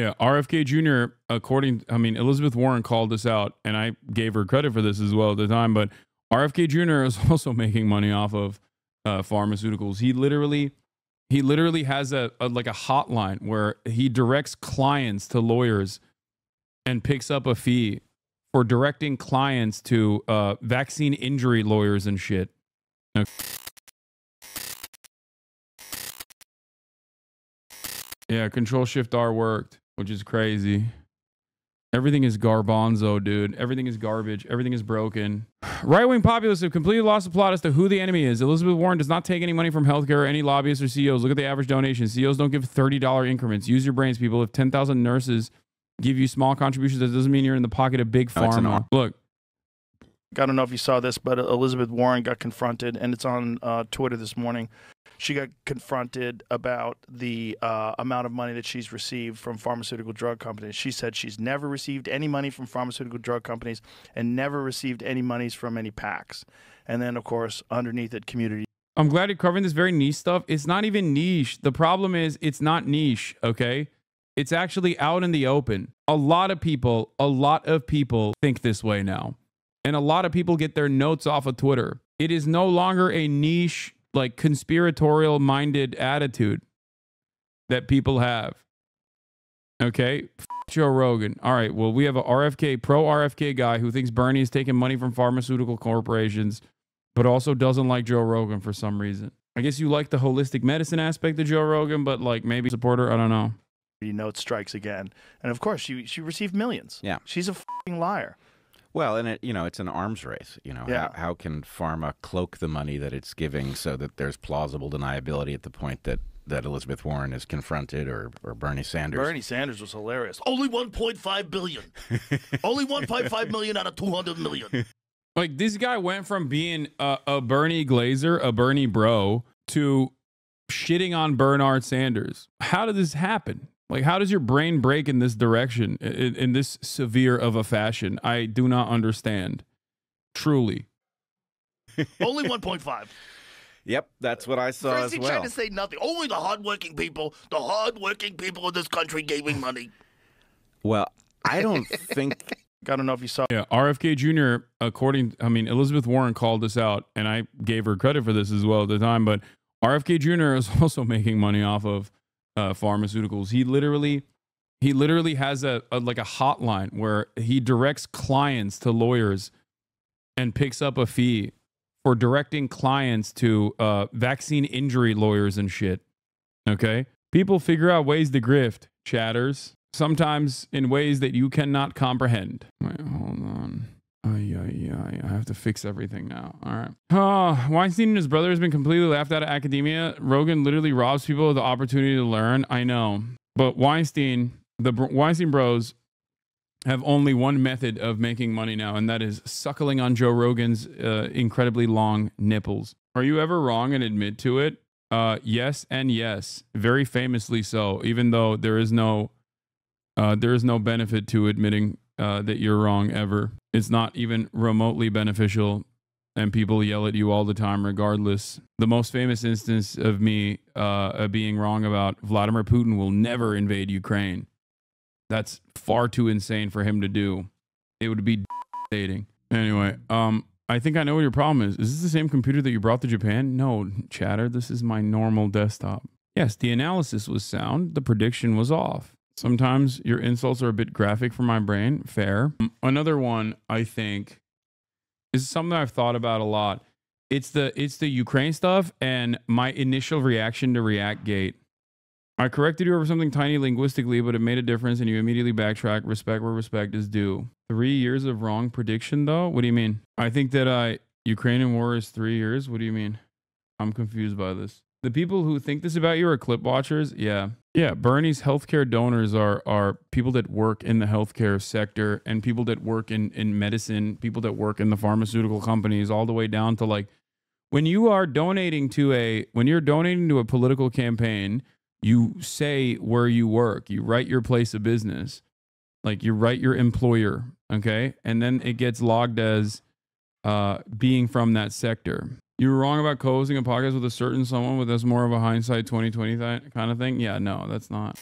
Yeah, RFK Jr., Elizabeth Warren called this out, and I gave her credit for this as well at the time, but RFK Jr. is also making money off of pharmaceuticals. He literally has a hotline where he directs clients to lawyers and picks up a fee for directing clients to vaccine injury lawyers and shit. Okay. Yeah, Control-Shift-R worked, which is crazy. Everything is garbanzo, dude. Everything is garbage. Everything is broken. Right-wing populists have completely lost the plot as to who the enemy is. Elizabeth Warren does not take any money from healthcare or any lobbyists or CEOs. Look at the average donation. CEOs don't give $30 increments. Use your brains, people. If 10,000 nurses give you small contributions, that doesn't mean you're in the pocket of big pharma. Look. I don't know if you saw this, but Elizabeth Warren got confronted, and it's on Twitter this morning. She got confronted about the amount of money that she's received from pharmaceutical drug companies. She said she's never received any money from pharmaceutical drug companies and never received any monies from any PACs. And then, of course, underneath it, community. I'm glad you're covering this very niche stuff. It's not even niche. The problem is it's not niche, okay? It's actually out in the open. A lot of people think this way now. And a lot of people get their notes off of Twitter. It is no longer a niche, like conspiratorial minded attitude that people have. Okay? Joe Rogan. All right. Well, we have a pro RFK guy who thinks Bernie is taking money from pharmaceutical corporations, but also doesn't like Joe Rogan for some reason. I guess you like the holistic medicine aspect of Joe Rogan, but like maybe supporter. I don't know. Note strikes again. And of course, she received millions. Yeah. She's a fucking liar. Well, and it's an arms race. How can pharma cloak the money that it's giving so that there's plausible deniability at the point that Elizabeth Warren is confronted or Bernie Sanders? Bernie Sanders was hilarious. Only 1.5 billion. Only 1.5 million out of 200 million. Like, this guy went from being a Bernie Glazer, a Bernie bro, to shitting on Bernard Sanders. How did this happen? Like, how does your brain break in this direction, in this severe of a fashion? I do not understand. Truly. Only 1.5. Yep, that's what I saw First as he well. tried to say nothing. Only the hardworking people in this country giving money. Well, I don't think... I don't know if you saw... Yeah, RFK Jr., Elizabeth Warren called this out, and I gave her credit for this as well at the time, but RFK Jr. is also making money off of pharmaceuticals. He literally has a hotline where he directs clients to lawyers and picks up a fee for directing clients to vaccine injury lawyers and shit. Okay? People figure out ways to grift, chatters, sometimes in ways that you cannot comprehend. Wait, hold on. I have to fix everything now. All right. Weinstein and his brother has been completely laughed out of academia. Rogan literally robs people of the opportunity to learn. I know. But the Weinstein bros have only one method of making money now, and that is suckling on Joe Rogan's incredibly long nipples. Are you ever wrong and admit to it? Yes and yes. Very famously so, even though there is no benefit to admitting that you're wrong ever. It's not even remotely beneficial, and people yell at you all the time regardless. The most famous instance of me being wrong about Vladimir Putin will never invade Ukraine. That's far too insane for him to do. It would be devastating. Anyway, I think I know what your problem is. Is this the same computer that you brought to Japan? No, chatter. This is my normal desktop. Yes, the analysis was sound. The prediction was off. Sometimes your insults are a bit graphic for my brain. Fair. Another one, I think, is something I've thought about a lot. It's the Ukraine stuff and my initial reaction to ReactGate. I corrected you over something tiny linguistically, but it made a difference and you immediately backtrack. Respect where respect is due. 3 years of wrong prediction, though? What do you mean? I think that Ukrainian war is 3 years. What do you mean? I'm confused by this. The people who think this about you are clip watchers. Yeah. Yeah. Bernie's healthcare donors are people that work in the healthcare sector and people that work in medicine, people that work in the pharmaceutical companies, all the way down to like when you're donating to a political campaign, you say where you work, you write your place of business, like you write your employer. Okay. And then it gets logged as being from that sector. You were wrong about co-hosting a podcast with a certain someone, but that's more of a hindsight 2020 kind of thing. Yeah, no, that's not.